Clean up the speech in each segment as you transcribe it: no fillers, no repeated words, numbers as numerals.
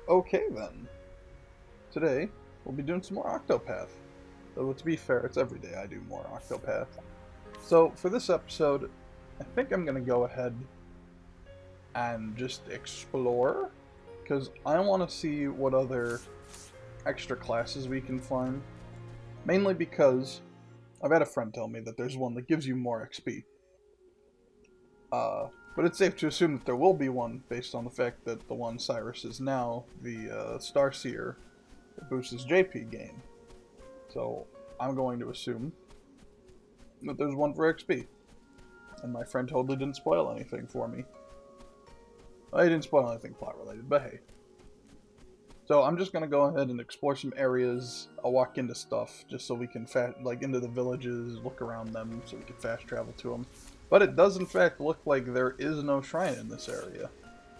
Okay then. Today, we'll be doing some more Octopath. Though to be fair, it's every day I do more Octopath. So, for this episode, I think I'm going to go ahead and just explore. Because I want to see what other extra classes we can find. Mainly because I've had a friend tell me that there's one that gives you more XP. But it's safe to assume that there will be one based on the fact that the one Cyrus is now, the Starseer, that boosts his JP gain. So I'm going to assume that there's one for XP. And my friend totally didn't spoil anything for me. Well, he didn't spoil anything plot related, but hey. So I'm just gonna go ahead and explore some areas. I'll walk into stuff just so we can into the villages, look around them, so we can fast travel to them. But it does in fact look like there is no shrine in this area.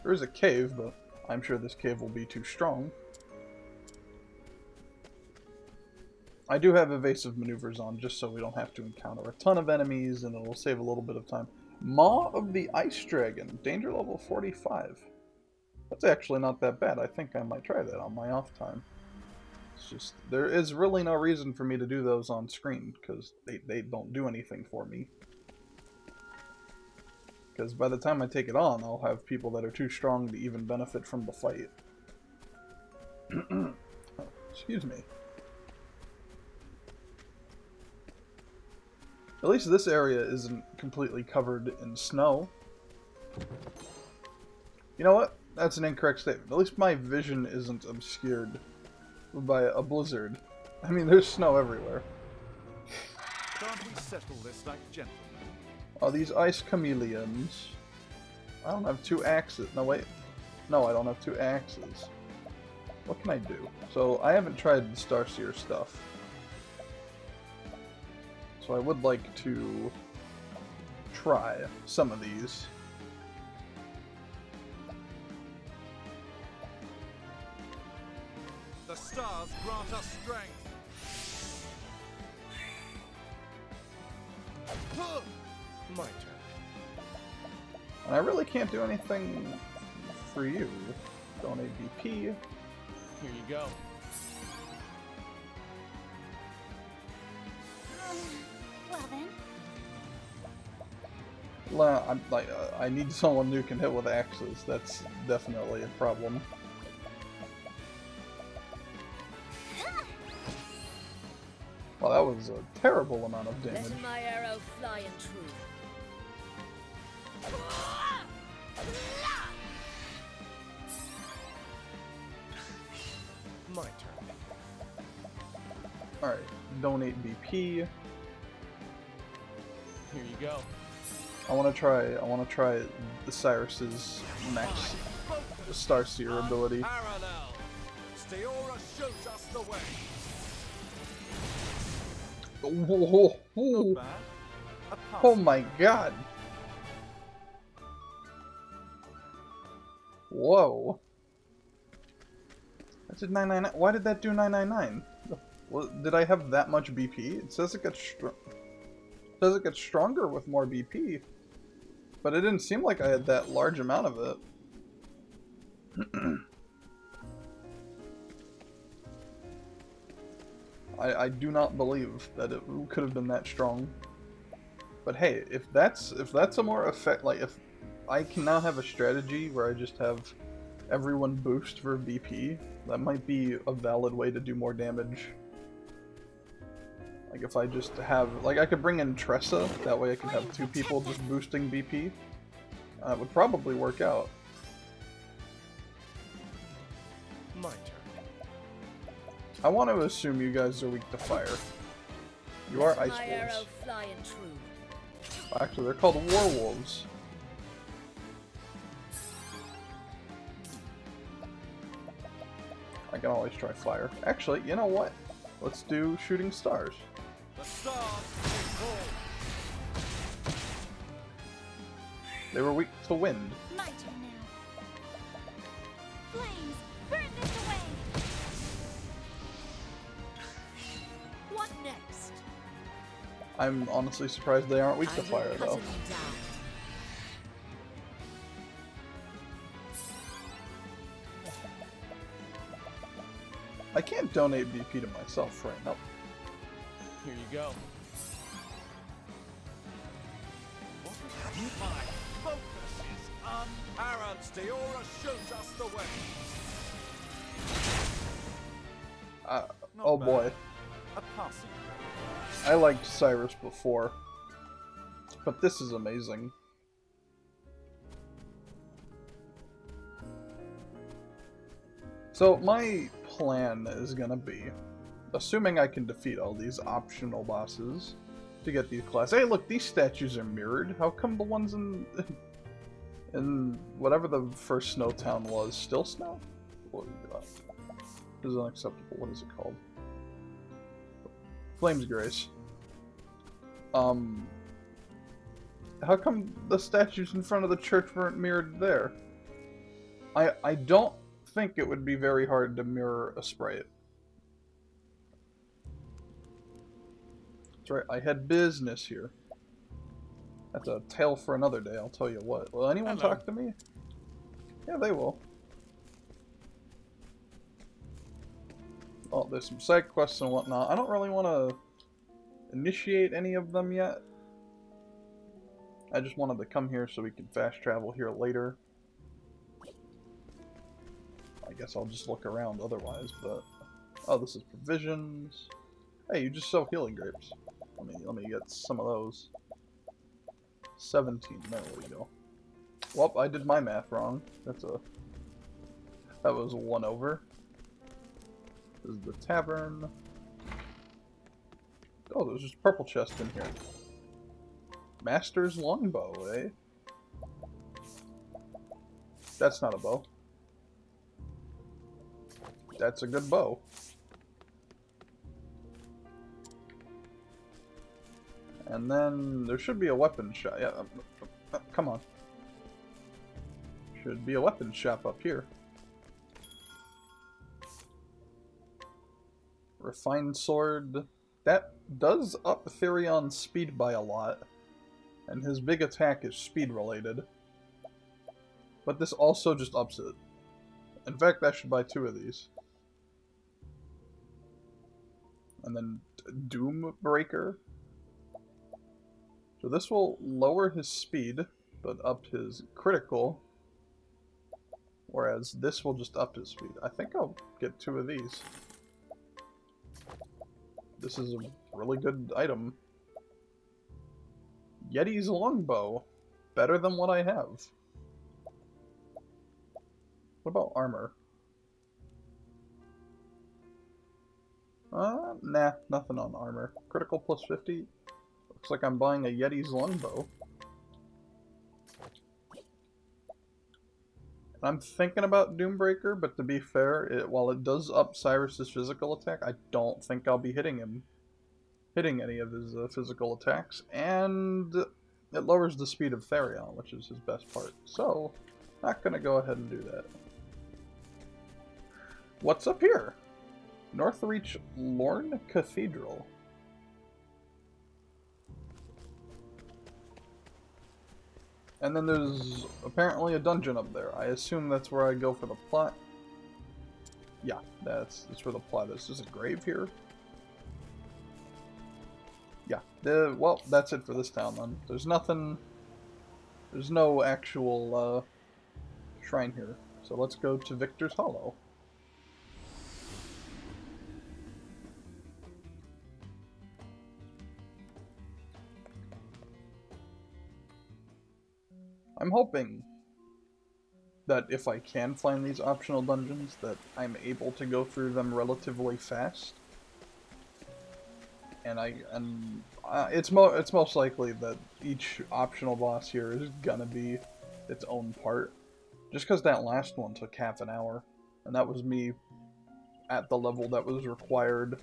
There is a cave, but I'm sure this cave will be too strong. I do have evasive maneuvers on just so we don't have to encounter a ton of enemies and it will save a little bit of time. Maw of the Ice Dragon, danger level 45. That's actually not that bad. I think I might try that on my off time. It's just, there is really no reason for me to do those on screen, because they don't do anything for me. Because by the time I take it on, I'll have people that are too strong to even benefit from the fight. Oh, excuse me. At least this area isn't completely covered in snow. You know what? That's an incorrect statement. At least my vision isn't obscured by a blizzard. I mean, there's snow everywhere. Can't we settle this like gentlemen? Oh, these ice chameleons. I don't have 2 axes. No, wait. No, I don't have 2 axes. What can I do? So, I haven't tried the Starseer stuff. So I would like to try some of these. The stars grant us strength. My turn. And I really can't do anything for you. Donate BP. Here you go. Well then. I'm like, I need someone who can hit with axes. That's definitely a problem. Well, that was a terrible amount of damage. Let my arrow fly in truth. My turn. Alright, donate BP. Here you go. I wanna try the Cyrus's next Starseer ability. Parallel. Steora shows us the way. Oh, Not bad. A pass. oh my god! Whoa. That did 999. Why did that do 999? Well, did I have that much BP? It says it gets stronger with more BP, but it didn't seem like I had that large amount of it. I do not believe that it could have been that strong. But hey, if that's a more effect, like if I can now have a strategy where I just have everyone boost for BP, that might be a valid way to do more damage. Like if I just have, like I could bring in Tressa, that way I can have 2 people just boosting BP. It would probably work out. My turn. I want to assume you guys are weak to fire. You are ice My arrow wolves. fly in truth. Actually, they're called werewolves. I can always try fire. Actually, you know what? Let's do shooting stars. The stars fall. They were weak to wind. My turn now. Flames, burn this away. What next? I'm honestly surprised they aren't weak to I will fire, cut though. him down. I can't donate BP to myself right now. Here you go. My focus is unparalleled. Steora shows us the way. Oh Not boy. bad. A passing. I liked Cyrus before, but this is amazing. So my plan is gonna be, assuming I can defeat all these optional bosses to get these class. Hey, look, these statues are mirrored. How come the ones in whatever the first snow town was still snow? This is unacceptable. What is it called? Flames Grace. How come the statues in front of the church weren't mirrored there? I don't think it would be very hard to mirror a sprite. That's right, I had business here. That's a tale for another day, I'll tell you what. Will anyone Hello. talk to me? Yeah, they will. Oh, there's some side quests and whatnot. I don't really want to initiate any of them yet. I just wanted to come here so we can fast travel here later. I guess I'll just look around otherwise, but... Oh, this is provisions. Hey, you just sell healing grapes. Let me get some of those. 17, there we go. Well, I did my math wrong. That was 1 over. This is the tavern. Oh, there's just a purple chest in here. Master's longbow, eh? That's not a bow. That's a good bow. And then there should be a weapon shop. Yeah, come on. Should be a weapon shop up here. Refined sword. That does up Therion's speed by a lot. And his big attack is speed related. But this also just ups it. In fact, I should buy 2 of these. And then Doom Breaker. So this will lower his speed, but up his critical. Whereas this will just up his speed. I think I'll get 2 of these. This is a really good item. Yeti's longbow. Better than what I have. What about armor? Nah, nothing on armor. Critical plus 50. Looks like I'm buying a Yeti's longbow. I'm thinking about Doombreaker, but to be fair, while it does up Cyrus's physical attack, I don't think I'll be hitting any of his physical attacks, and it lowers the speed of Therion, which is his best part. So, not gonna go ahead and do that. What's up here? Northreach Lorne Cathedral. And then there's apparently a dungeon up there. I assume that's where I go for the plot. Yeah, that's where the plot is. There's a grave here. Yeah, well, that's it for this town then. There's nothing... There's no actual shrine here. So let's go to Victor's Hollow. I'm hoping that if I can find these optional dungeons, that I'm able to go through them relatively fast. And it's most likely that each optional boss here is gonna be its own part. Just because that last one took half an hour, and that was me at the level that was required.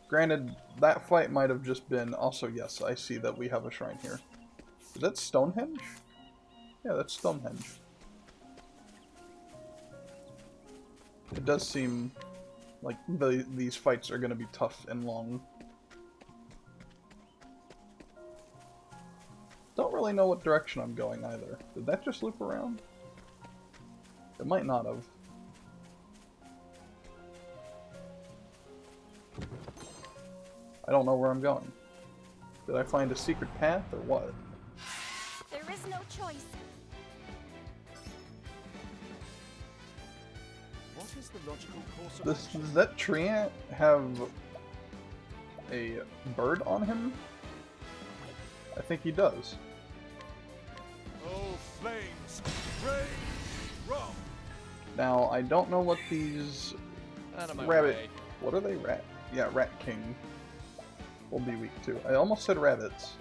Granted, that fight might have just been... Also, yes, I see that we have a shrine here. Is that Stonehenge? Yeah, that's Stonehenge. It does seem like these fights are going to be tough and long. Don't really know what direction I'm going either. Did that just loop around? It might not have. I don't know where I'm going. Did I find a secret path or what? There is no choice. What is the logical course of Does action? that tree ant have a bird on him? I think he does. Oh, flames! Rage! Wrong! Now, I don't know what these Out of my rabbit... way. What are they? Yeah, Rat King will be weak too. I almost said rabbits.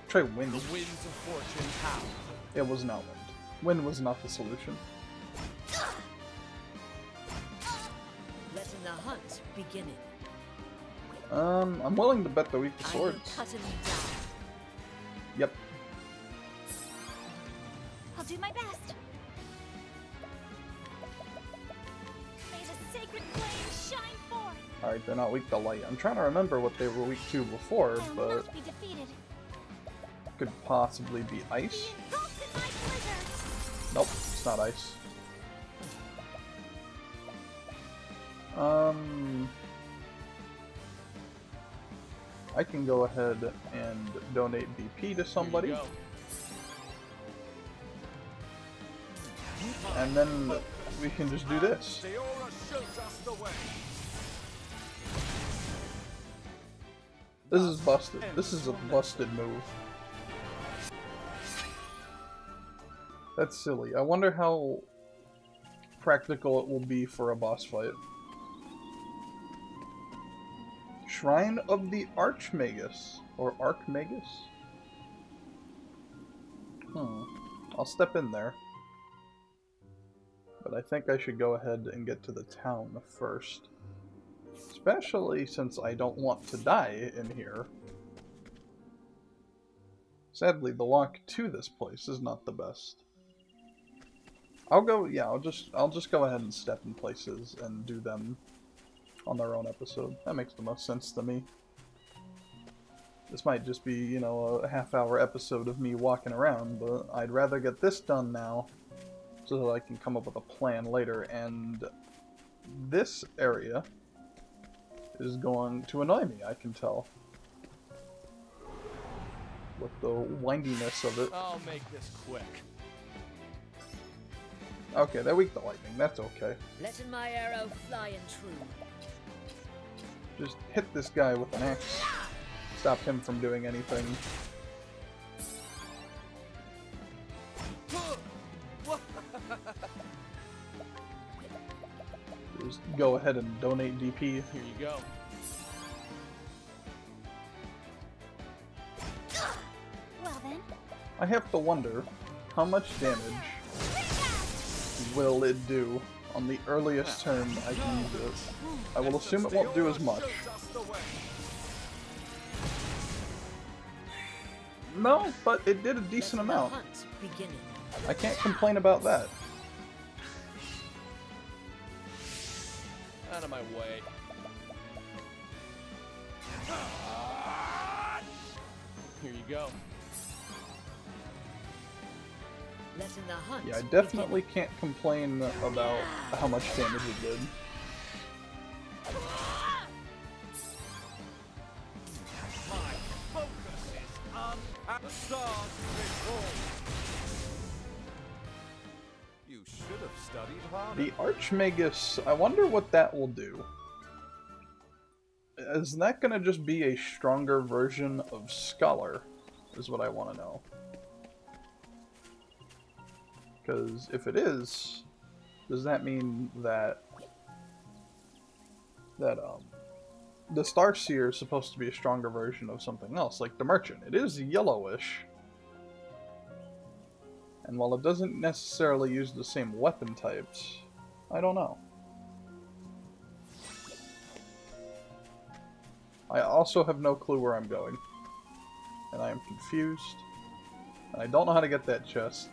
Try wind. The winds of fortune howl. It was not wind. Wind was not the solution. Letting the hunt begin. I'm willing to bet the weak to I am swords. cutting them down. Yep. I'll do my best. May the sacred flame shine forth. Alright, they're not weak to light. I'm trying to remember what they were weak to before, I will but not be defeated. could possibly be ice. Be engulfed in my blizzard. Nope, it's not ice. I can go ahead and donate BP to somebody, Here you go. and then we can just do this. The aura shows us the way. This is busted. This is a busted move. That's silly. I wonder how practical it will be for a boss fight. Shrine of the Archmagus. Or Archmagus? I'll step in there. But I think I should go ahead and get to the town first. Especially since I don't want to die in here. Sadly, the walk to this place is not the best. I'll just go ahead and step in places and do them on their own episode. That makes the most sense to me. This might just be, you know, a half-hour episode of me walking around, but I'd rather get this done now so that I can come up with a plan later, and this area is going to annoy me, I can tell. With the windiness of it. I'll make this quick. Okay, they're weak to lightning, that's okay. Letting my arrow fly and true. Just hit this guy with an axe. Stop him from doing anything. Just go ahead and donate DP. Here you go. Well then, I have to wonder, how much damage will it do on the earliest turn I can use it? I will assume it won't do as much. No, but it did a decent Letting the amount. hunt beginning. I can't complain about that. Out of my way. Here you go. Letting the hunt Yeah, I definitely can't complain about how much damage it did. My focus is on at the stars before. You should have studied harder. The Archmagus, I wonder what that will do. Is that going to just be a stronger version of Scholar, is what I want to know. Because if it is, does that mean that the Starseer is supposed to be a stronger version of something else, like the Merchant? It is yellowish. And while it doesn't necessarily use the same weapon types, I don't know. I also have no clue where I'm going. And I am confused. And I don't know how to get that chest.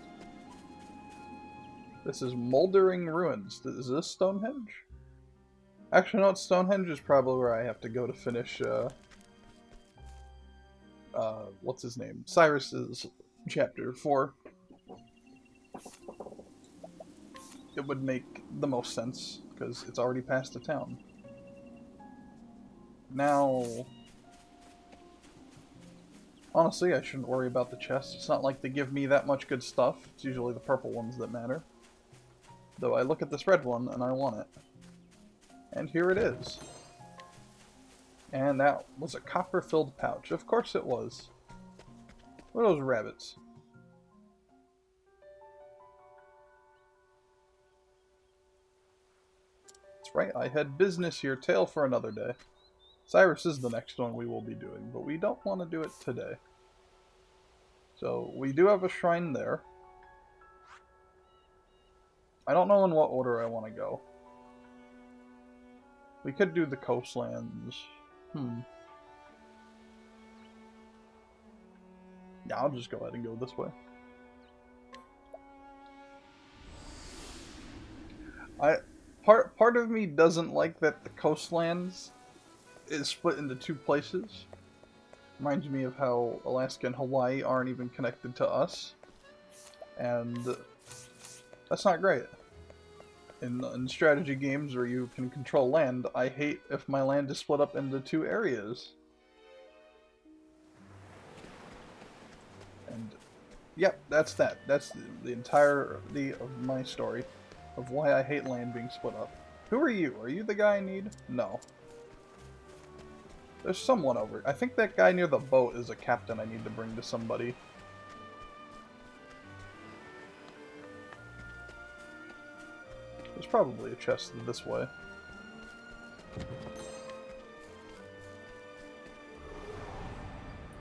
This is Moldering Ruins. Is this Stonehenge? Actually, no, Stonehenge is probably where I have to go to finish, what's his name? Cyrus's chapter 4. It would make the most sense, because it's already past the town. now... Honestly, I shouldn't worry about the chest. It's not like they give me that much good stuff. It's usually the purple ones that matter. Though I look at this red one and I want it. And here it is. And that was a copper-filled pouch. Of course it was. What are those rabbits? That's right, I had business here. Tale for another day. Cyrus is the next one we will be doing, but we don't want to do it today. So, we do have a shrine there. I don't know in what order I want to go. We could do the coastlands. Yeah, I'll just go ahead and go this way. Part of me doesn't like that the coastlands is split into two places. Reminds me of how Alaska and Hawaii aren't even connected to us. And that's not great. In strategy games where you can control land, I hate if my land is split up into two areas. And yep, that's that. That's the entirety of my story of why I hate land being split up. Who are you? Are you the guy I need? No. There's someone over. I think that guy near the boat is a captain I need to bring to somebody. There's probably a chest this way.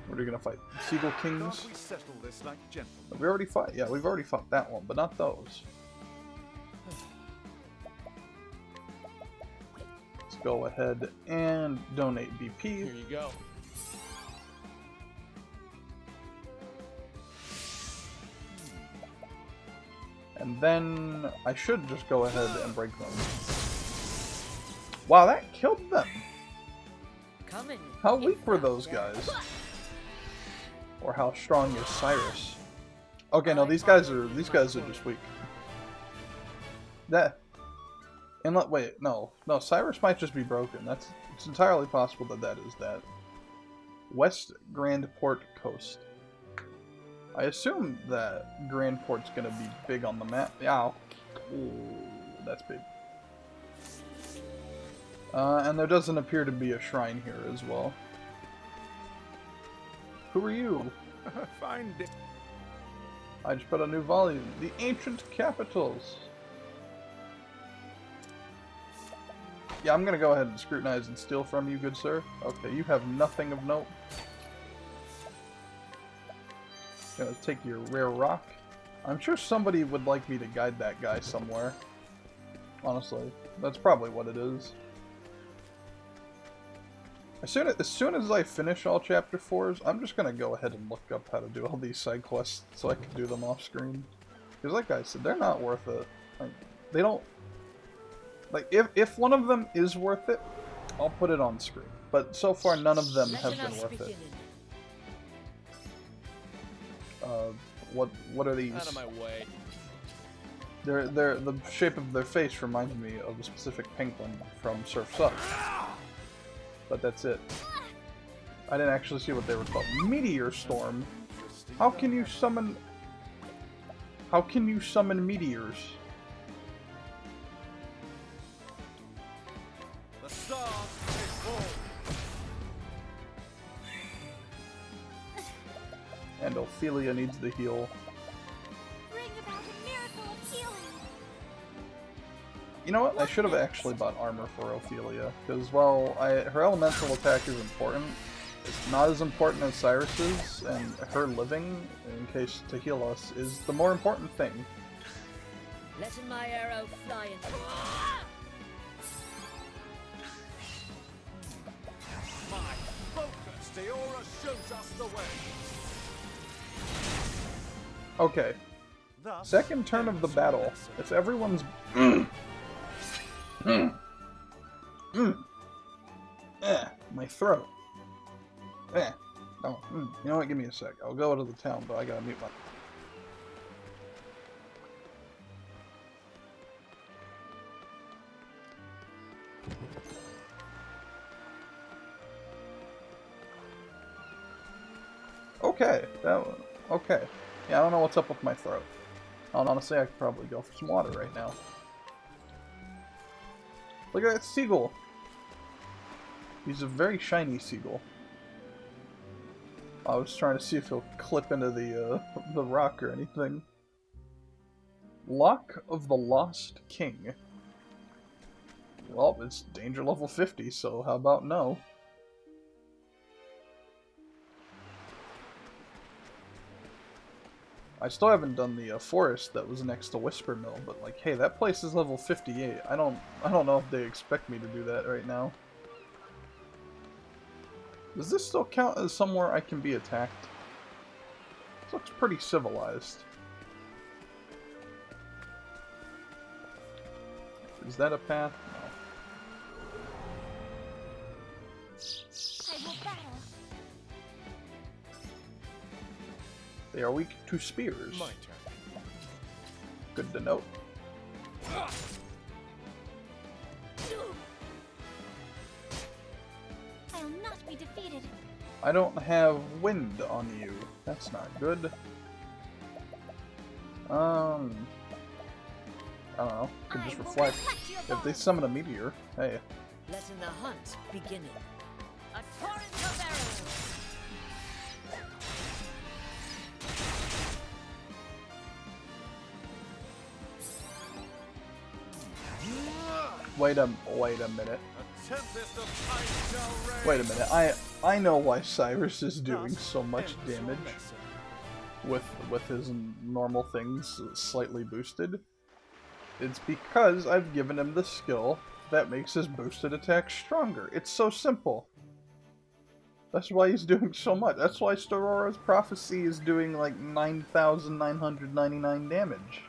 What are you gonna fight? Seagull Kings? Can't we settle this like gentlemen? We already fought. Yeah, we've already fought that one, but not those. Let's go ahead and donate BP. Here you go. And then I should just go ahead and break them. Wow, that killed them. Coming. How weak were those guys? Or how strong is Cyrus? Okay, no, these guys are just weak. That. And wait, no, Cyrus might just be broken. It's entirely possible that is that. West Grand Port Coast. I assume that Grand Port's gonna be big on the map. Ow. Ooh, that's big. And there doesn't appear to be a shrine here as well. Who are you? Find it. I just put a new volume. The Ancient Capitals. Yeah, I'm gonna go ahead and scrutinize and steal from you, good sir. Okay, you have nothing of note. Gonna take your rare rock. I'm sure somebody would like me to guide that guy somewhere. Honestly, that's probably what it is. As soon as I finish all chapter 4s, I'm just gonna go ahead and look up how to do all these side quests so I can do them off screen. Because like I said, they're not worth it. Like, they don't... Like, if one of them is worth it, I'll put it on screen. But so far, none of them have been worth it. What are these? Out of my way. The shape of their face reminds me of a specific penguin from Surf's Up. But that's it. I didn't actually see what they were called. Meteor Storm. How can you summon meteors? The stars may fall. And Ophelia needs the heal. Bring about a miracle of healing. You know what? I should have actually bought armor for Ophelia, because while her elemental attack is important, it's not as important as Cyrus's, and her living, in case to heal us, is the more important thing. Letting my arrow fly into My focus, the aura shows us the way. Okay, Thus, second turn of the battle. If everyone's... my throat. Oh, you know what? Give me a sec. I'll go to the town, but I gotta mute my... Okay. Okay. Yeah, I don't know what's up with my throat. Honestly, I could probably go for some water right now. Look at that seagull. He's a very shiny seagull. I was trying to see if he'll clip into the rock or anything. Lock of the Lost King. Well, it's danger level 50, so how about no? I still haven't done the forest that was next to Whisper Mill, but like, hey, that place is level 58. I don't know if they expect me to do that right now. Does this still count as somewhere I can be attacked? This looks pretty civilized. Is that a path? No. I will battle. They are weak to spears. My turn. Good to know. I'll not be defeated. I don't have wind on you. That's not good. I don't know. Could just reflect. If they summon a meteor, hey. Letting the hunt begin. A torrent of arrows. Wait a minute. A tempest of ice shall rage. Wait a minute. I know why Cyrus is doing so much damage with his normal things slightly boosted. It's because I've given him the skill that makes his boosted attack stronger. It's so simple. That's why he's doing so much. That's why Staurora's Prophecy is doing like 9,999 damage.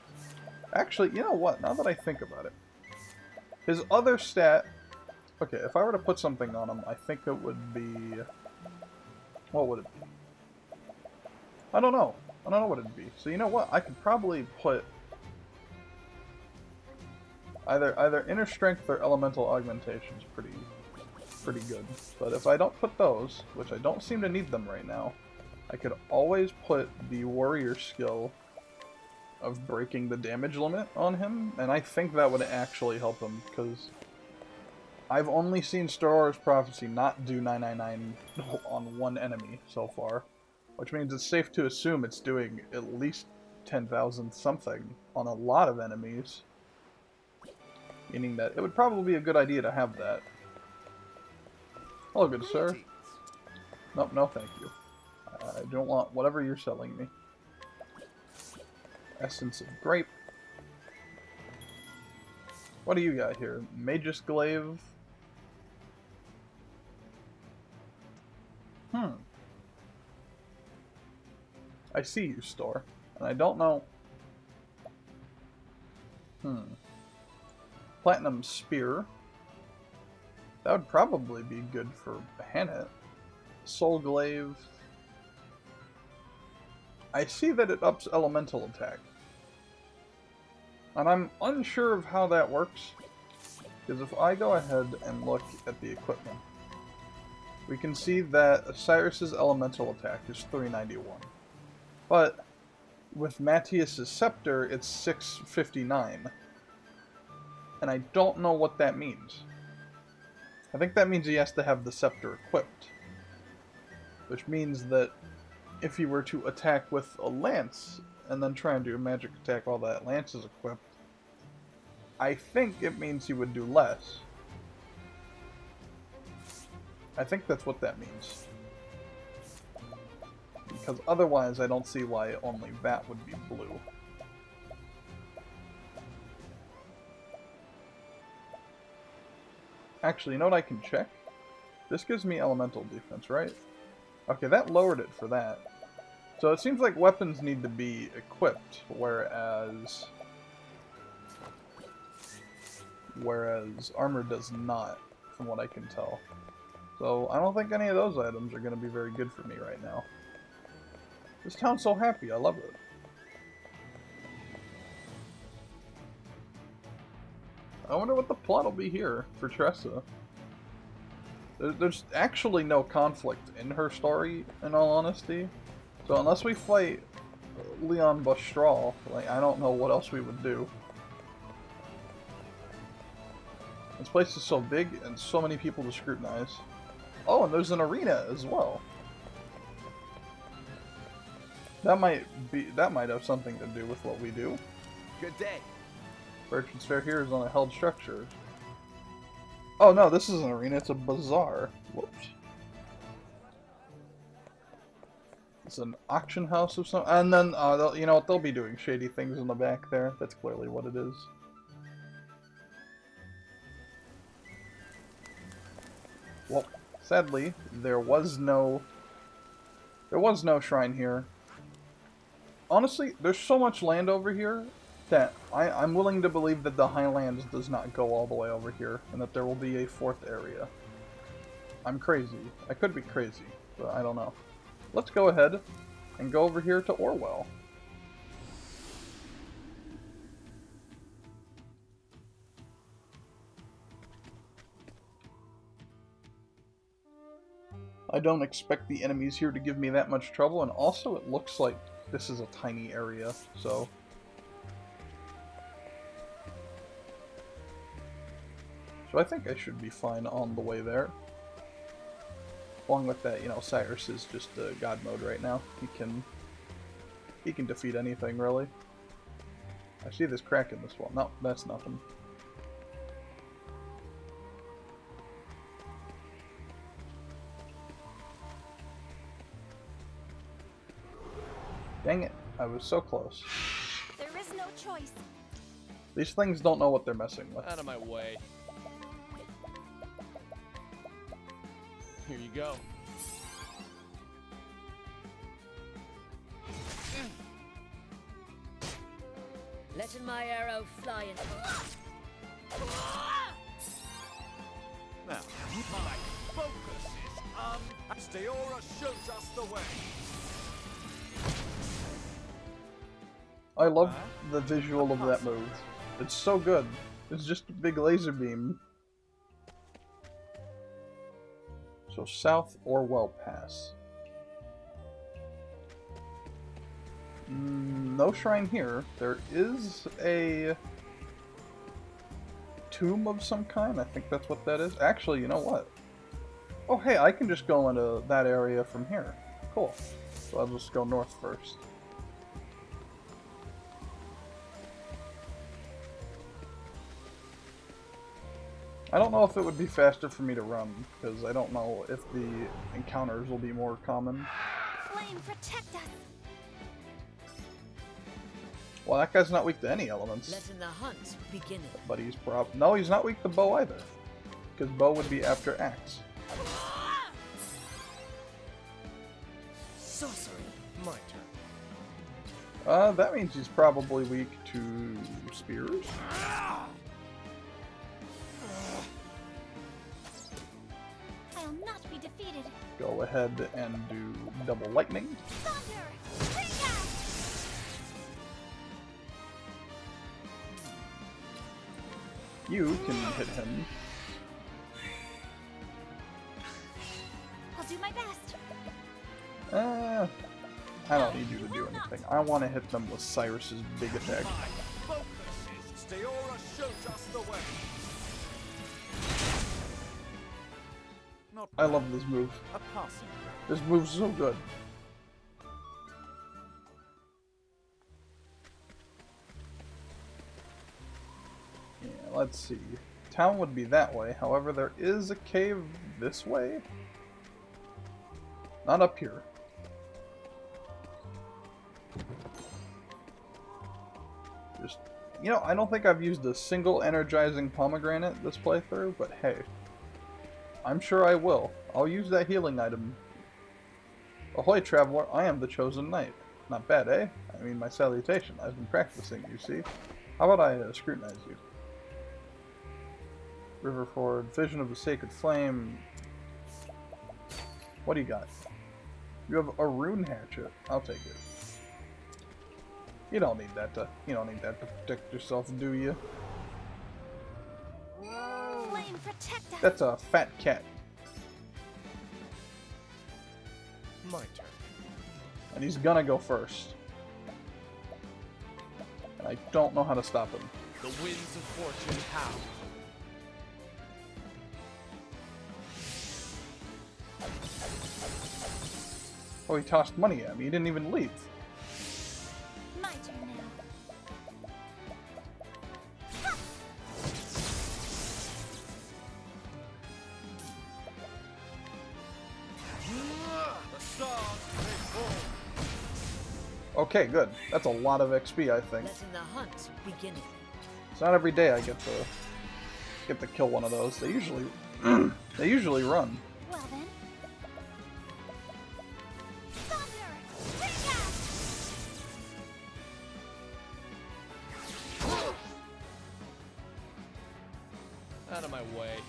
Actually, you know what? Now that I think about it, his other stat... Okay, if I were to put something on him, I think it would be... What would it be? I don't know. I don't know what it'd be. So you know what? I could probably put... Either inner strength or elemental augmentation is pretty good. But if I don't put those, which I don't seem to need them right now, I could always put the warrior skill of breaking the damage limit on him, and I think that would actually help him, because I've only seen Staurora's Prophecy not do 999 on one enemy so far, which means it's safe to assume it's doing at least 10,000 something on a lot of enemies. Meaning that it would probably be a good idea to have that. Hello, good sir. Nope, no thank you. I don't want whatever you're selling me. Essence of Grape. What do you got here? Magus Glaive. I see you, store. And I don't know... Platinum Spear. That would probably be good for Hannet. Soul Glaive. I see that it ups elemental attack. And I'm unsure of how that works. Because if I go ahead and look at the equipment, we can see that Cyrus's elemental attack is 391. But with Matthias's Scepter, it's 659. And I don't know what that means. I think that means he has to have the Scepter equipped. Which means that if he were to attack with a lance, and then try and do a magic attack while that lance is equipped, I think it means he would do less. I think that's what that means. Because otherwise I don't see why only that would be blue. Actually, you know what I can check? This gives me elemental defense, right? Okay, that lowered it for that. So it seems like weapons need to be equipped, whereas armor does not, from what I can tell. So I don't think any of those items are going to be very good for me right now. This town's so happy, I love it. I wonder what the plot will be here for Tressa. There's actually no conflict in her story, in all honesty. So unless we fight Leon Bustral, like, I don't know what else we would do. This place is so big and so many people to scrutinize. Oh, and there's an arena as well. That might have something to do with what we do. Good day. Merchant's Fair here is on a held structure. Oh no, this is an arena, it's a bazaar. Whoops. It's an auction house of some, and then, you know what, they'll be doing shady things in the back there. That's clearly what it is. Well, sadly, there was no shrine here. Honestly, there's so much land over here that I'm willing to believe that the Highlands does not go all the way over here, and that there will be a fourth area. I'm crazy. I could be crazy, but I don't know. Let's go ahead and go over here to Orwell. I don't expect the enemies here to give me that much trouble, and also it looks like this is a tiny area, so... So I think I should be fine on the way there. Along with that, you know, Cyrus is just God mode right now. He can defeat anything, really. I see this crack in this wall. No, that's nothing. Dang it, I was so close. There is no choice. These things don't know what they're messing with. Out of my way. Here you go. Letting my arrow fly in. Now, my focus is on... Steora shows us the way. I love the visual of that move. It's so good. It's just a big laser beam. So South Orwell Pass. No shrine here. There is a tomb of some kind. I think that's what that is. Actually, you know what? Oh hey, I can just go into that area from here. Cool. So I'll just go north first. I don't know if it would be faster for me to run, because I don't know if the encounters will be more common. Flame, protect us. Well, that guy's not weak to any elements. Letting the hunt begin. But he's no, he's not weak to bow either. Because bow would be after axe. Sorcery. My turn. That means he's probably weak to spears. I'll not be defeated. Go ahead and do double lightning. Thunder! Bring out! You can hit him. I'll do my best. I don't need you to do anything. I want to hit them with Cyrus's big attack. My focus is... Steora shows us the way. Not I love this move. a passing. This move's so good. Yeah, let's see. Town would be that way. However, there is a cave this way. Not up here. Just, you know, I don't think I've used a single energizing pomegranate this playthrough, but hey. I'm sure I will. I'll use that healing item. Ahoy, traveler, I am the chosen knight. Not bad, eh? I mean, my salutation. I've been practicing, you see. How about I scrutinize you? Riverford, Vision of the Sacred Flame. What do you got? You have a rune hatchet. I'll take it. You don't need that to protect yourself, do you? Flame, protect us. That's a fat cat. My turn. And he's gonna go first. And I don't know how to stop him. The winds of fortune howl. Oh, he tossed money at me. He didn't even leave. My turn now. The stars may fall. Okay, good. That's a lot of XP, I think. Letting the hunt begin. It's not every day I get to kill one of those. They usually run. Well then. Thunder! Trigger! Out of my way.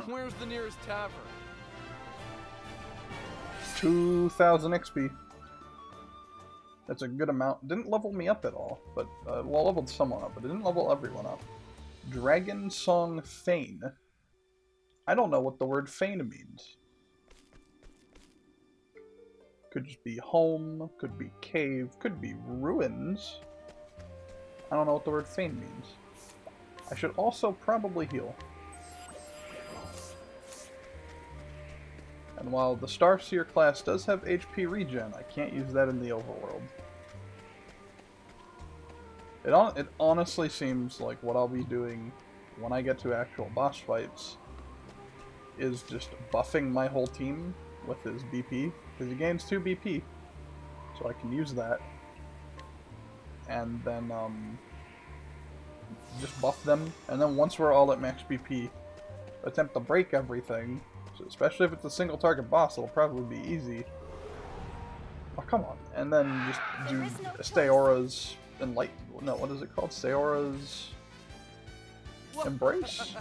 Where's the nearest tavern? 2,000 XP. That's a good amount. Didn't level me up at all, but well, leveled someone up, but it didn't level everyone up. Dragon Song Fane. I don't know what the word Fane means. Could just be home, could be cave, could be ruins. I don't know what the word Fane means. I should also probably heal. And while the Starseer class does have HP regen, I can't use that in the overworld. It honestly seems like what I'll be doing when I get to actual boss fights is just buffing my whole team with his BP, because he gains 2 BP, so I can use that. And then just buff them, and then once we're all at max BP, attempt to break everything. Especially if it's a single target boss, it'll probably be easy. Oh, come on. And then just do Steora's Enlighten. No, what is it called? Steora's Embrace?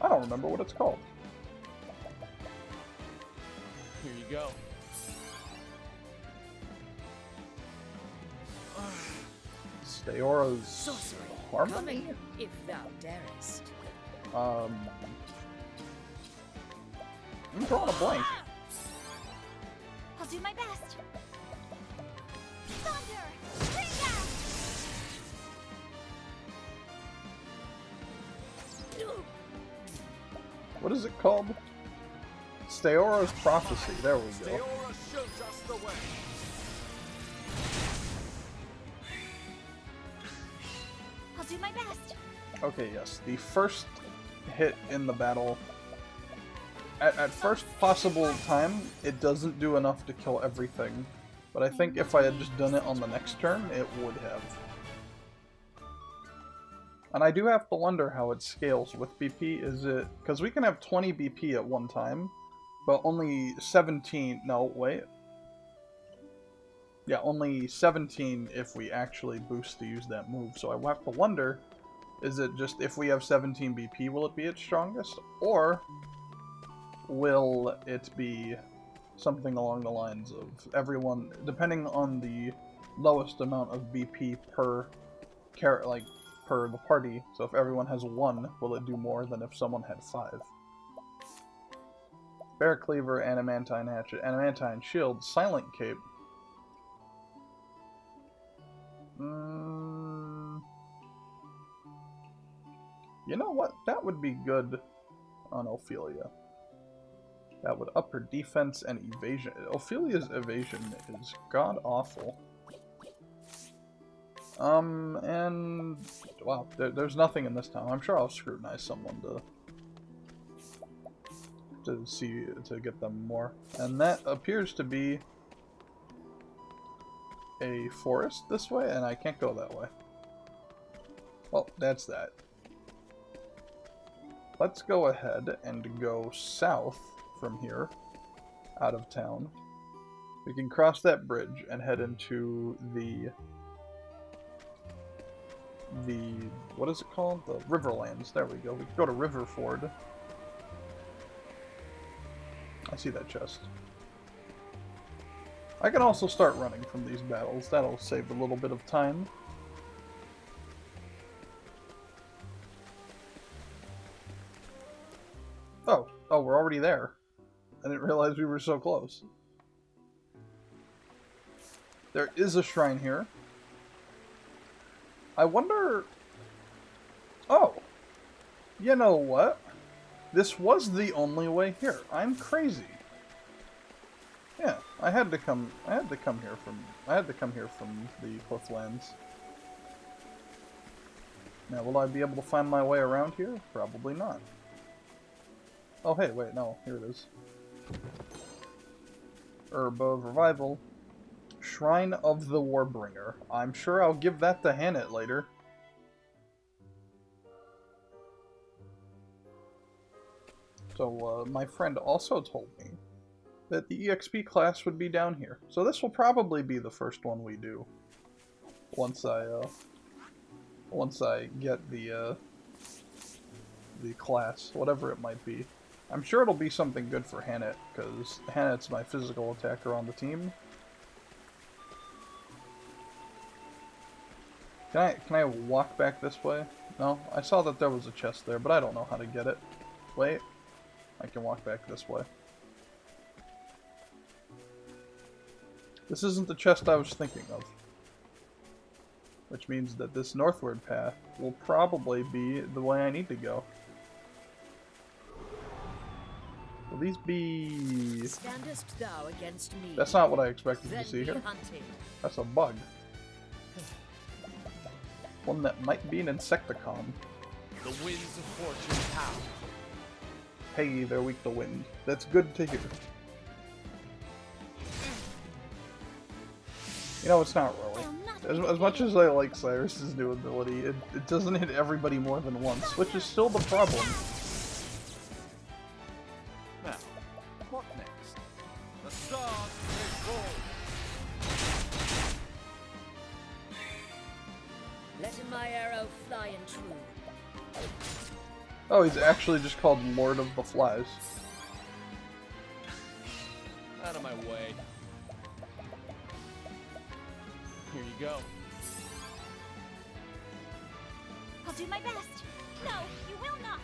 I don't remember what it's called. Here you go. Steora's Sorcery. Harmony? Coming, if thou darest. I'm drawing a blank. I'll do my best. Thunder! Trigger! What is it called? Steora's Prophecy. There we go. Steora shows us the way. I'll do my best. Okay, yes. The first hit in the battle, at first possible time, it doesn't do enough to kill everything. But I think if I had just done it on the next turn, it would have. And I do have to wonder how it scales with BP. Is it... because we can have 20 BP at one time, but only 17... no, wait. Yeah, only 17 if we actually boost to use that move. So I will have to wonder, is it just if we have 17 BP, will it be its strongest? Or will it be something along the lines of everyone, depending on the lowest amount of BP per per the party. So if everyone has 1, will it do more than if someone had 5? Bear Cleaver, Adamantine Hatchet, Adamantine Shield, Silent Cape. You know what? That would be good on Ophelia. That would up her defense and evasion. Ophelia's evasion is god-awful. And... wow, there's nothing in this town. I'm sure I'll scrutinize someone to get them more. And that appears to be a forest this way, and I can't go that way. Well, that's that. Let's go ahead and go south from here, out of town. We can cross that bridge and head into the what is it called? The Riverlands. There we go. We can go to Riverford. I see that chest. I can also start running from these battles. That'll save a little bit of time. Oh, we're already there. I didn't realize we were so close. There is a shrine here. I wonder... Oh! You know what? This was the only way here. I'm crazy. Yeah, I had to come here from the Clifflands. Now, will I be able to find my way around here? Probably not. Oh, hey, wait, no, here it is. Herb of Revival. Shrine of the Warbringer. I'm sure I'll give that to Hannett later. So, my friend also told me that the EXP class would be down here. So this will probably be the first one we do. Once I get the class, whatever it might be. I'm sure it'll be something good for Hannett, because Hannett's my physical attacker on the team. Can I walk back this way? No? I saw that there was a chest there, but I don't know how to get it. Wait. I can walk back this way. This isn't the chest I was thinking of. Which means that this northward path will probably be the way I need to go. Will these be... Standest thou against me? That's not what I expected Then to see be here. hunted. That's a bug. One that might be an Insecticon. The winds of fortune howl. Hey, they're weak to wind. That's good to hear. You know, it's not really. As much as I like Cyrus's new ability, it doesn't hit everybody more than once, which is still the problem. Now, what next? The stars may fall. Let my arrow fly and true. Oh, he's actually just called Lord of the Flies. Out of my way. Here you go. I'll do my best. No, you will not.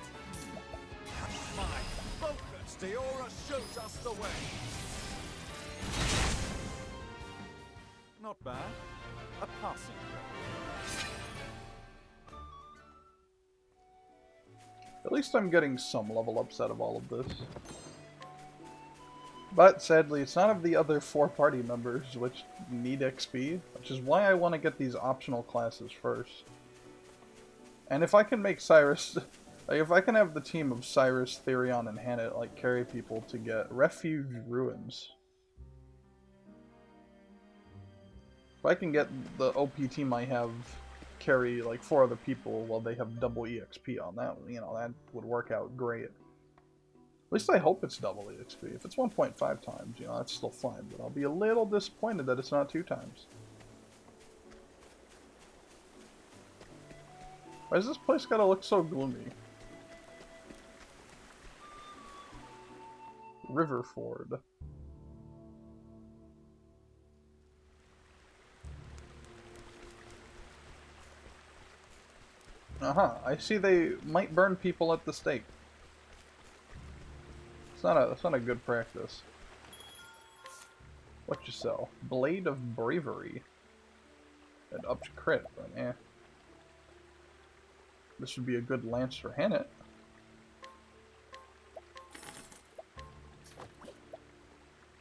My focus. The aura shows us the way. Not bad. A passing grade. At least I'm getting some level ups out of all of this. But sadly, it's none of the other 4 party members which need XP, which is why I want to get these optional classes first. And if I can make Cyrus, like if I can have the team of Cyrus, Therion, and Hannett like carry people to get Refuge Ruins. If I can get the OP team I have carry like 4 other people while they have double EXP on that, you know, that would work out great. At least I hope it's double EXP. If it's 1.5 times, you know, that's still fine, but I'll be a little disappointed that it's not 2 times. Why does this place gotta look so gloomy? Riverford. I see they might burn people at the stake. It's not a good practice. What you sell? Blade of Bravery. It ups crit, but eh. This would be a good lance for Hannett.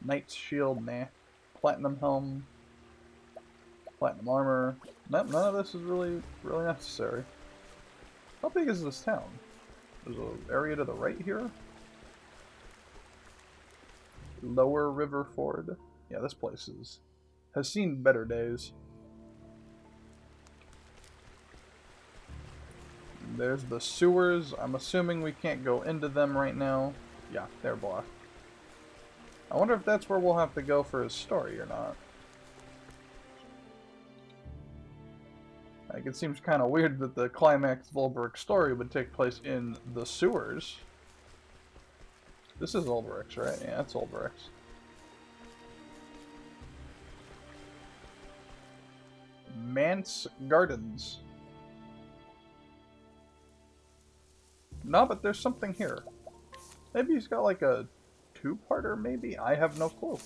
Knight's Shield, nah. Platinum Helm. Platinum Armor. None of this is really necessary. How big is this town? There's an area to the right here? Lower Riverford. Yeah, this place has seen better days. There's the sewers. I'm assuming we can't go into them right now. Yeah, they're blocked. I wonder if that's where we'll have to go for his story or not. Like, it seems kind of weird that the climax of Ulbricht's story would take place in the sewers. This is Ulbricht's, right? Yeah, that's Ulbricht's. Manse Gardens. No, but there's something here. Maybe he's got like a two-parter, maybe? I have no clue.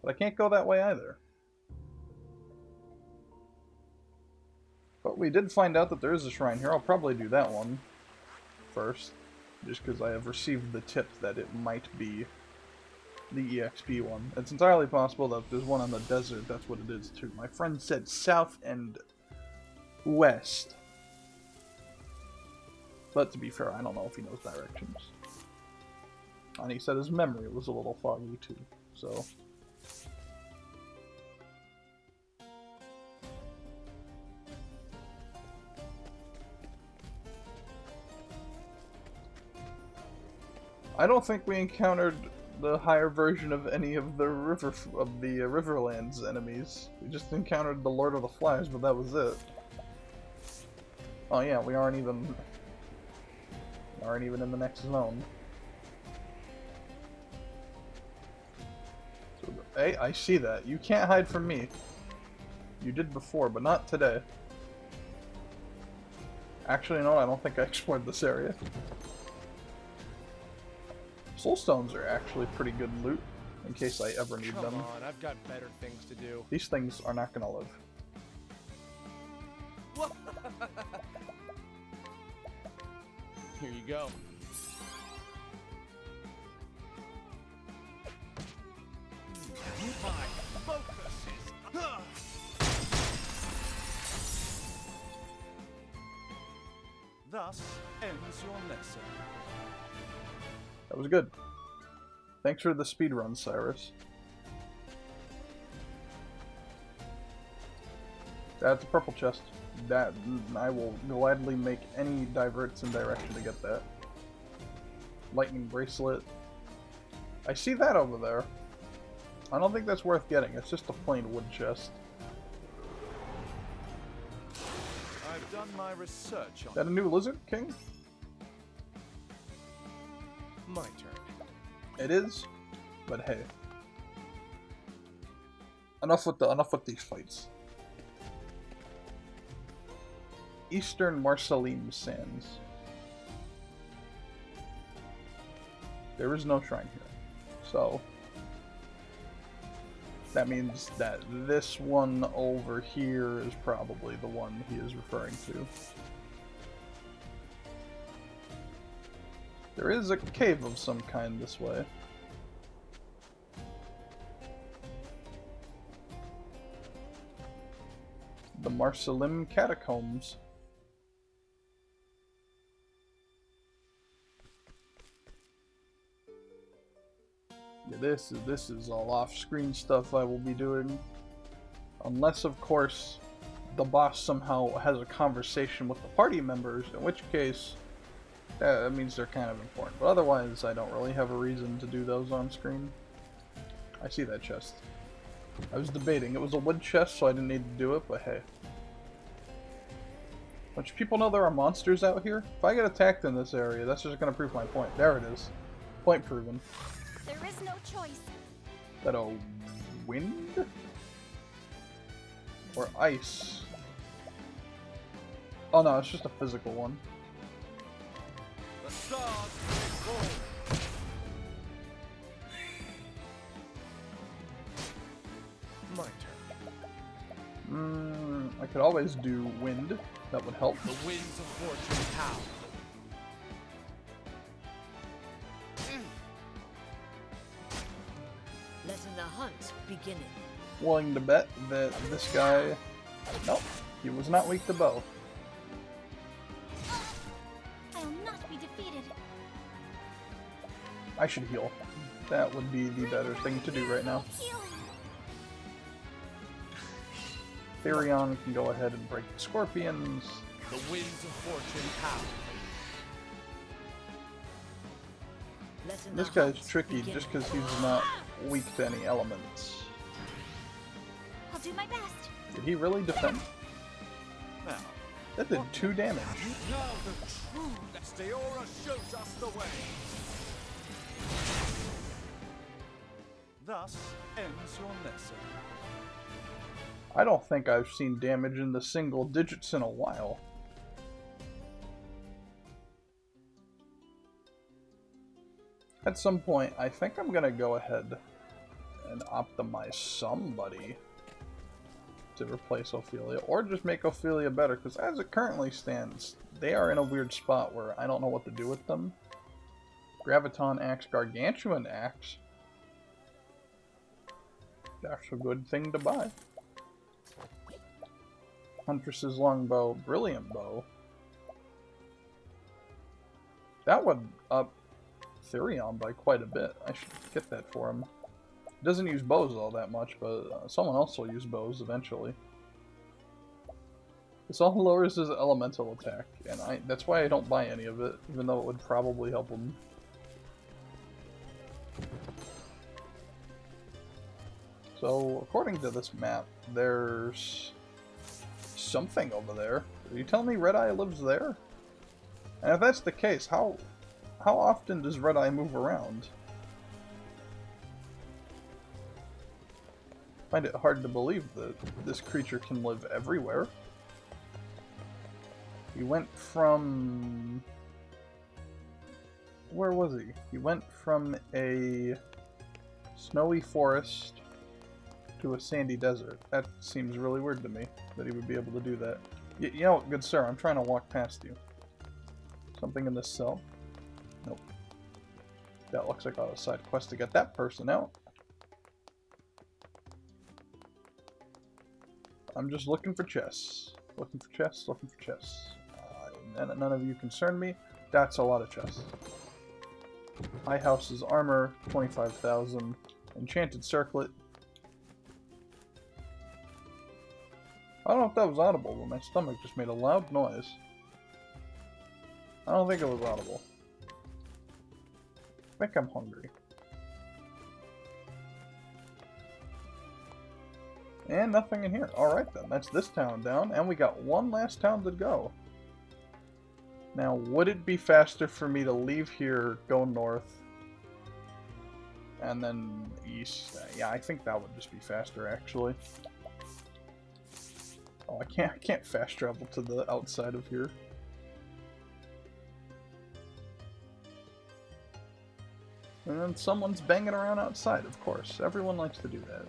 But I can't go that way either. But we did find out that there is a shrine here. I'll probably do that one first. Just because I have received the tip that it might be the EXP one. It's entirely possible that if there's one on the desert, that's what it is too. My friend said south and west. But to be fair, I don't know if he knows directions. And he said his memory was a little foggy too, so... I don't think we encountered the higher version of any of the Riverlands enemies. We just encountered the Lord of the Flies, but that was it. Oh yeah, we aren't even in the next zone. So, hey, I see that. You can't hide from me. You did before, but not today. Actually, no, I don't think I explored this area. Soulstones are actually pretty good loot, in case I ever need them. Come on, I've got better things to do. These things are not gonna live. Here you go. My focus is... Thus ends your lesson. That was good. Thanks for the speedrun, Cyrus. That's a purple chest. That I will gladly make any diverts in direction to get that. Lightning bracelet. I see that over there. I don't think that's worth getting. It's just a plain wood chest. I've done my research on Is that a new Lizard King? My turn. It is, but hey. Enough with these fights. Eastern Marceline Sands. There is no shrine here, so that means that this one over here is probably the one he is referring to. There is a cave of some kind this way. The Marcelim Catacombs. Yeah, this is all off-screen stuff I will be doing. Unless, of course, the boss somehow has a conversation with the party members, in which case that means they're kind of important. But otherwise, I don't really have a reason to do those on screen. I see that chest. I was debating. It was a wood chest, so I didn't need to do it, but hey. Bunch of people know there are monsters out here. If I get attacked in this area, that's just going to prove my point. There it is. Point proven. There is no choice. Is that a wind? Or ice? Oh no, it's just a physical one. the stars will fall. My turn. I could always do wind. That would help. The winds of fortune howl. Letting the hunt begin. Willing to bet that this guy... Nope, he was not weak to bow. I'll not be defeated. I should heal. That would be the better thing to do right now. Healing. Therion can go ahead and break the scorpions. The winds of fortune howl. Letting This the guy's hunt tricky begin. just because he's not weak to any elements. I'll do my best. Did he really defend? Now, That did 2 damage. now the true Steora shows us the way. Thus ends your lesson. I don't think I've seen damage in the single digits in a while. At some point, I think I'm gonna go ahead and optimize somebody to replace Ophelia, or just make Ophelia better, because as it currently stands, they are in a weird spot where I don't know what to do with them. Graviton Axe, Gargantuan Axe. That's a good thing to buy. Huntress's Longbow, Brilliant Bow. That would up Therion by quite a bit. I should get that for him. He doesn't use bows all that much, but someone else will use bows eventually. This all lowers his elemental attack, and that's why I don't buy any of it, even though it would probably help him. So, according to this map, there's something over there. Are you telling me Red Eye lives there? And if that's the case, how often does Red Eye move around? I find it hard to believe that this creature can live everywhere. He went from... where was he? He went from a snowy forest to a sandy desert. That seems really weird to me, that he would be able to do that. You know, good sir, I'm trying to walk past you. Something in this cell? Nope. That looks like a side quest to get that person out. I'm just looking for chests. Looking for chests, looking for chests. None of you concern me. That's a lot of chests. High House's armor, 25,000. Enchanted circlet. I don't know if that was audible, but my stomach just made a loud noise. I don't think it was audible. I think I'm hungry. And nothing in here. Alright then, that's this town down, and we got one last town to go. Now, would it be faster for me to leave here, go north, and then east? Yeah, I think that would just be faster, actually. Oh, I can't fast travel to the outside of here. And then someone's banging around outside, of course. Everyone likes to do that.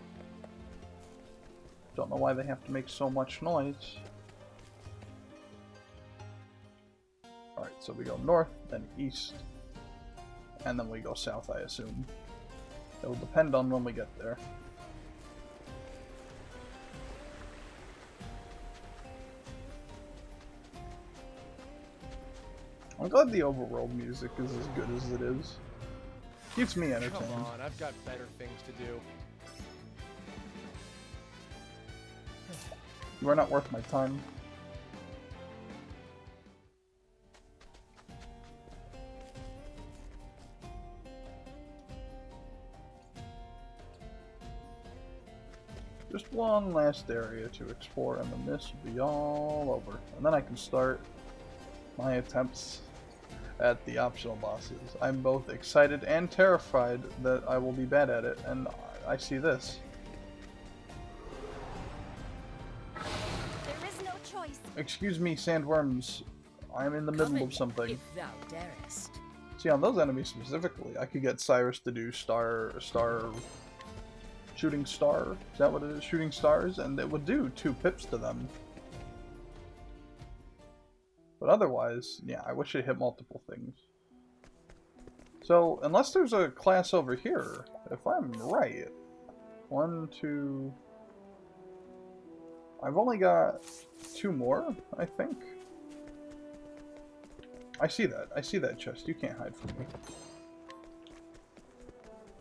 Don't know why they have to make so much noise. Alright, so we go north, then east, and then we go south, I assume. It will depend on when we get there. I'm glad the overworld music is as good as it is. Keeps me entertained. Come on, I've got better things to do. You are not worth my time. Just one last area to explore, and then this will be all over. And then I can start my attempts at the optional bosses. I'm both excited and terrified that I will be bad at it, and I see this. There is no choice. Excuse me, sandworms. I'm in the middle of something. If thou darest. See, on those enemies specifically, I could get Cyrus to do shooting star. Is that what it is? Shooting stars, and it would do 2 pips to them. But otherwise, yeah, I wish it hit multiple things. So, unless there's a class over here, if I'm right, 1, 2... I've only got 2 more, I think. I see that chest. You can't hide from me.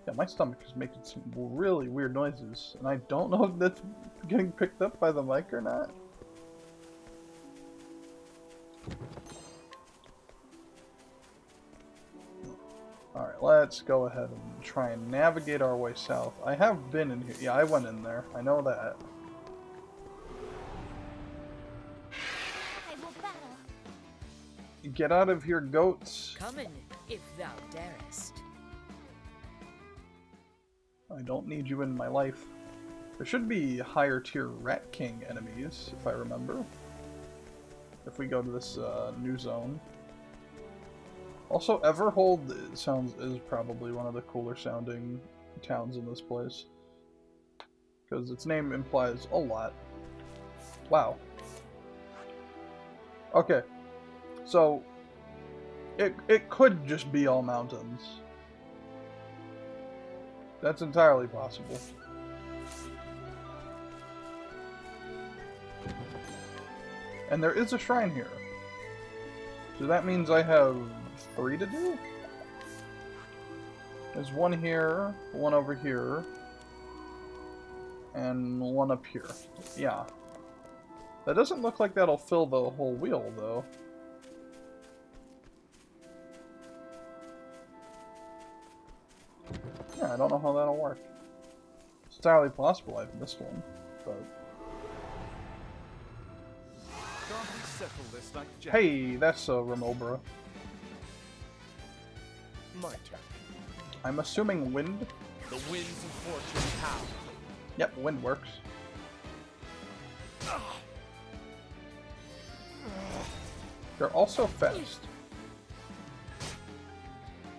Yeah, my stomach is making some really weird noises, and I don't know if that's getting picked up by the mic or not. Alright, let's go ahead and try and navigate our way south. I have been in here. Yeah, I went in there. I know that. I will battle. Get out of here, goats. Come in, if thou darest. I don't need you in my life. There should be higher tier Rat King enemies, if I remember. If we go to this new zone. Also, Everhold is probably one of the cooler sounding towns in this place. Because its name implies a lot. Wow. Okay. So, it could just be all mountains. That's entirely possible. And there is a shrine here. So that means I have 3 to do? There's one here, one over here, and one up here. Yeah. That doesn't look like that'll fill the whole wheel, though. Yeah, I don't know how that'll work. It's entirely possible I've missed one, but... Can't we settle this like Jack? Hey, that's Remobra. My turn. I'm assuming wind? The winds of fortune howl. Yep, wind works. They're also fast.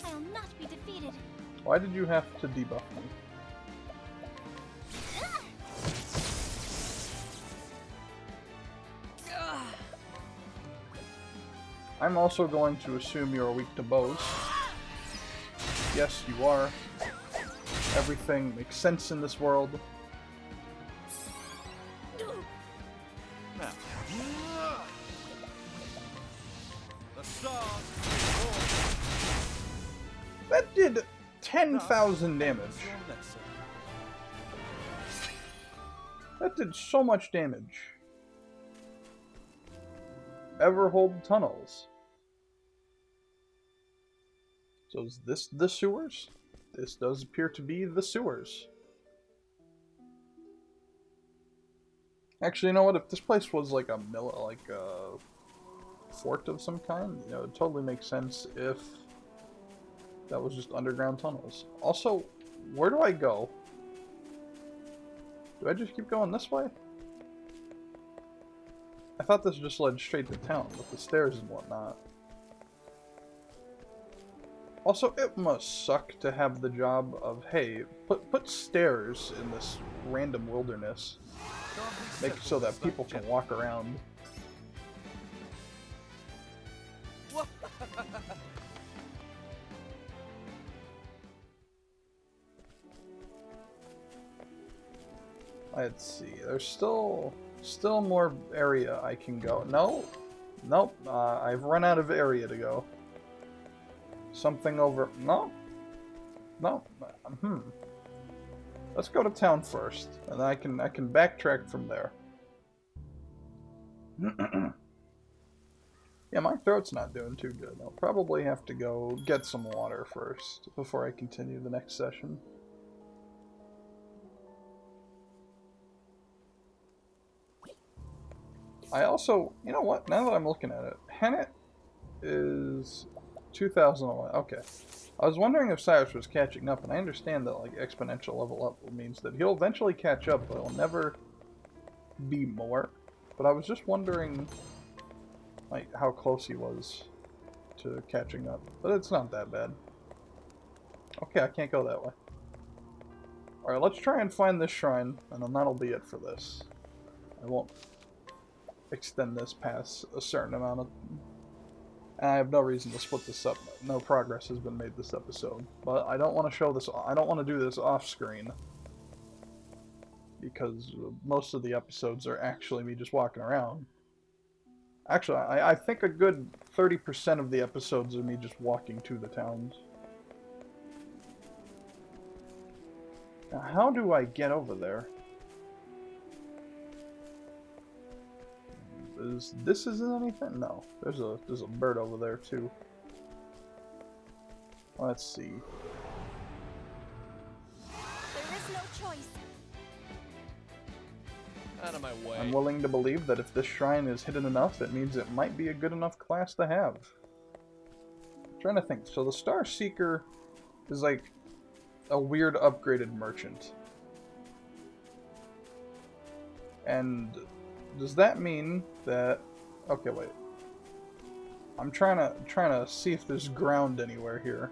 I'll not be defeated. Why did you have to debuff me? I'm also going to assume you're weak to bows. Yes, you are. Everything makes sense in this world. Now. The stars fall. That did 10,000 damage. Your lesson. That did so much damage. Everhold tunnels. So is this the sewers? This does appear to be the sewers. Actually, you know what? If this place was like a fort of some kind, you know, it totally makes sense if that was just underground tunnels. Also, where do I go? Do I just keep going this way? I thought this just led straight to town with the stairs and whatnot. Also, it must suck to have the job of, hey, put stairs in this random wilderness. Make it so that people can walk around. Let's see. There's still more area I can go. No, nope. I've run out of area to go. Something over. No, no. Let's go to town first, and then I can backtrack from there. Yeah, my throat's not doing too good. I'll probably have to go get some water first before I continue the next session. I also, you know what? Now that I'm looking at it, Hennet is 2011. Okay. I was wondering if Cyrus was catching up, and I understand that like exponential level up means that he'll eventually catch up, but he'll never be more. But I was just wondering like how close he was to catching up. But it's not that bad. Okay, I can't go that way. Alright, let's try and find this shrine, and then that'll be it for this. I won't extend this past a certain amount of... And I have no reason to split this up. No progress has been made this episode. But I don't want to show this... I don't want to do this off-screen. Because most of the episodes are actually me just walking around. Actually, I think a good 30% of the episodes are me just walking to the towns. Now, how do I get over there? This isn't anything? No. There's a bird over there too. Let's see. There is no choice. Out of my way. I'm willing to believe that if this shrine is hidden enough, it means it might be a good enough class to have. I'm trying to think. So the Star Seeker is like a weird upgraded merchant. And does that mean that... Okay, wait. I'm trying to see if there's ground anywhere here.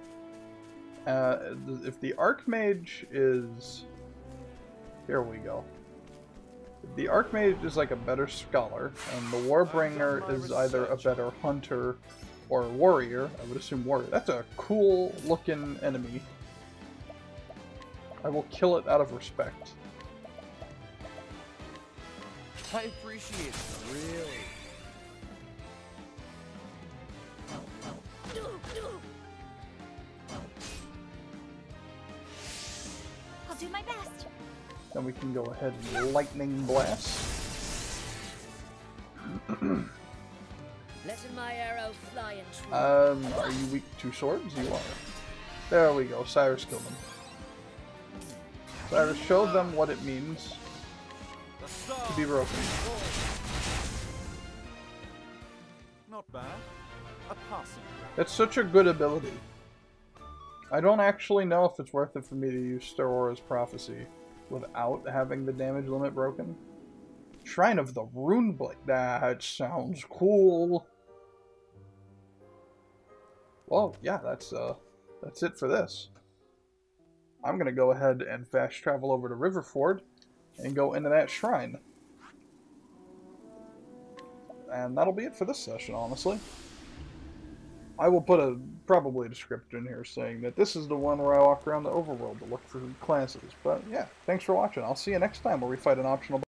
If the Archmage is... Here we go. If the Archmage is like a better scholar, and the Warbringer is either a better hunter or warrior, I would assume warrior. That's a cool looking enemy. I will kill it out of respect. I appreciate it, really. I'll do my best. Then we can go ahead and lightning blast. Letting my arrow fly and true. Are you weak to swords? You are. There we go. Cyrus killed him. Cyrus showed them what it means to be broken. Not bad. A passing. It's such a good ability. I don't actually know if it's worth it for me to use Star Wars Prophecy without having the damage limit broken. Shrine of the Runeblade. That sounds cool. Well, yeah, that's it for this. I'm gonna go ahead and fast travel over to Riverford and go into that shrine. And that'll be it for this session, honestly. I will put probably a description in here saying that this is the one where I walk around the overworld to look for classes. But yeah, thanks for watching. I'll see you next time where we fight an optional